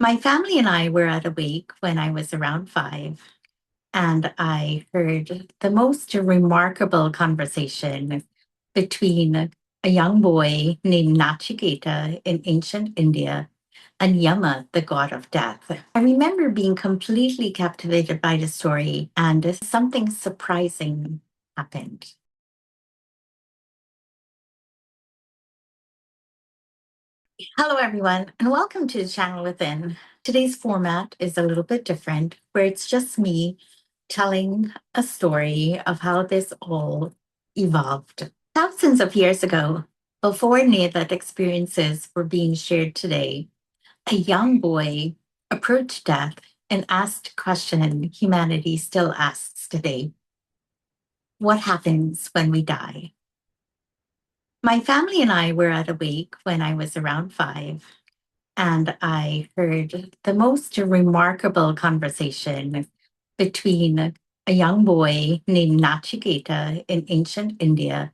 My family and I were at a wake when I was around 5, and I heard the most remarkable conversation between a young boy named Nachiketa in ancient India and Yama, the god of death. I remember being completely captivated by the story, and something surprising happened. Hello, everyone, and welcome to the channel within. Today's format is a little bit different, where it's just me telling a story of how this all evolved. Thousands of years ago, before near that experiences were being shared today, a young boy approached death and asked a question humanity still asks today. What happens when we die? My family and I were at a wake when I was around 5, and I heard the most remarkable conversation between a young boy named Nachiketa in ancient India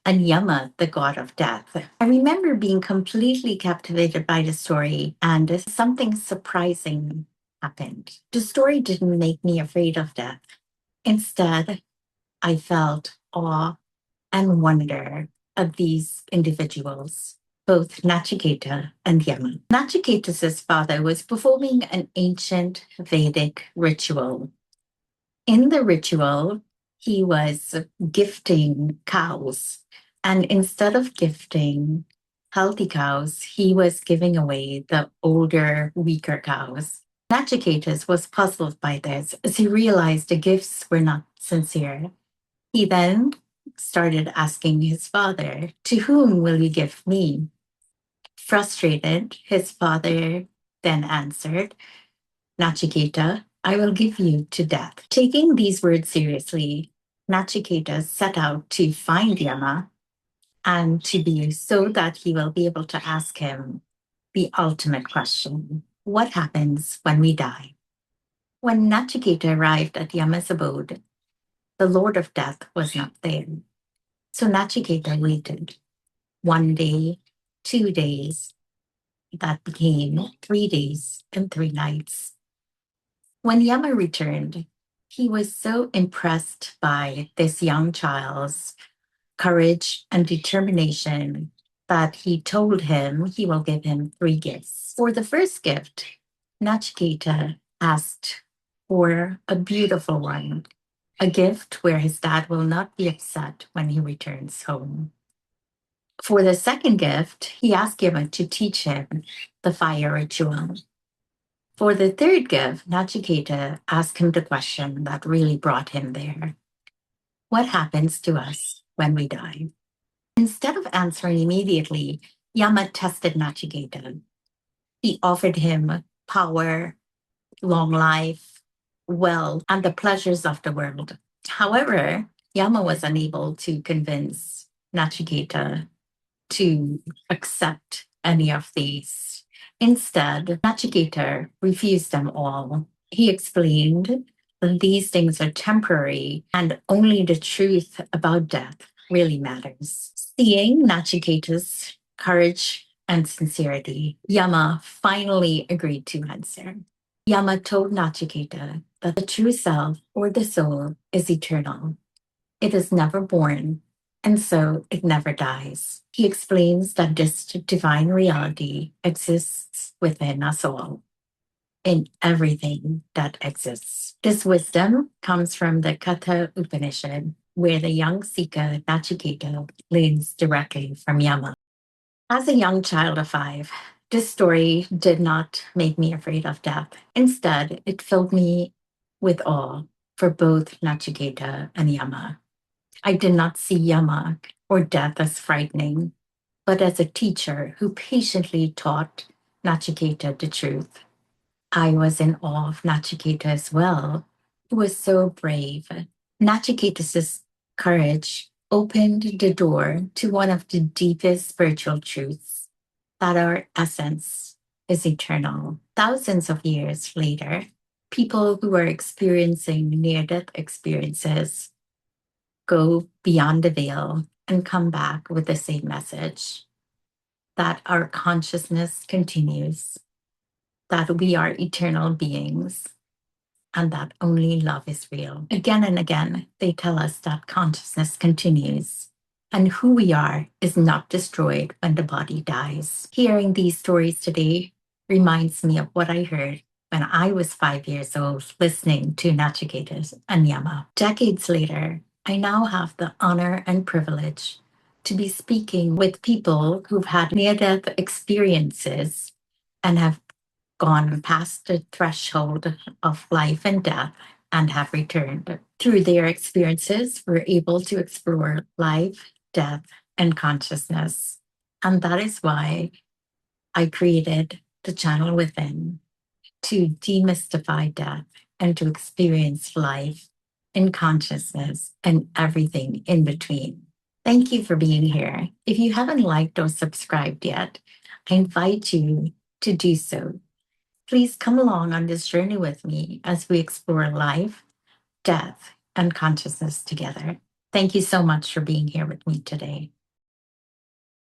and Yama, the god of death. I remember being completely captivated by the story, and something surprising happened. The story didn't make me afraid of death. Instead, I felt awe and wonder of these individuals, both Nachiketa and Yama. Nachiketa's father was performing an ancient Vedic ritual. In the ritual, he was gifting cows. And instead of gifting healthy cows, he was giving away the older, weaker cows. Nachiketas was puzzled by this as he realized the gifts were not sincere. He then started asking his father, "To whom will you give me?" Frustrated, his father then answered, "Nachiketa, I will give you to death." Taking these words seriously, Nachiketa set out to find Yama and to be so that he will be able to ask him the ultimate question: what happens when we die? When Nachiketa arrived at Yama's abode, the Lord of Death was not there. So Nachiketa waited. 1 day, 2 days, that became 3 days and 3 nights. When Yama returned, he was so impressed by this young child's courage and determination that he told him he will give him 3 gifts. For the first gift, Nachiketa asked for a beautiful one, a gift where his dad will not be upset when he returns home. For the second gift, he asked Yama to teach him the fire ritual. For the third gift, Nachiketa asked him the question that really brought him there: what happens to us when we die? Instead of answering immediately, Yama tested Nachiketa. He offered him power, long life, wealth, and the pleasures of the world. However, Yama was unable to convince Nachiketa to accept any of these. Instead, Nachiketa refused them all. He explained that these things are temporary and only the truth about death really matters. Seeing Nachiketa's courage and sincerity, Yama finally agreed to answer. Yama told Nachiketa that the true self or the soul is eternal. It is never born, and so it never dies. He explains that this divine reality exists within us all, in everything that exists. This wisdom comes from the Katha Upanishad, where the young seeker Nachiketa learns directly from Yama. As a young child of 5, this story did not make me afraid of death. Instead, it filled me with awe for both Nachiketa and Yama. I did not see Yama or death as frightening, but as a teacher who patiently taught Nachiketa the truth. I was in awe of Nachiketa as well, who was so brave. Nachiketa's courage opened the door to one of the deepest spiritual truths, that our essence is eternal. Thousands of years later, people who are experiencing near-death experiences go beyond the veil and come back with the same message, that our consciousness continues. that we are eternal beings and that only love is real. Again and again, they tell us that consciousness continues and who we are is not destroyed when the body dies. Hearing these stories today reminds me of what I heard when I was 5 years old listening to Nachiketa and Yama. Decades later, I now have the honor and privilege to be speaking with people who've had near-death experiences and have gone past the threshold of life and death and have returned. Through their experiences, we're able to explore life, death, and consciousness. And that is why I created the channel within to demystify death and to experience life in consciousness and everything in between. Thank you for being here. If you haven't liked or subscribed yet, I invite you to do so. Please come along on this journey with me as we explore life, death, and consciousness together. Thank you so much for being here with me today.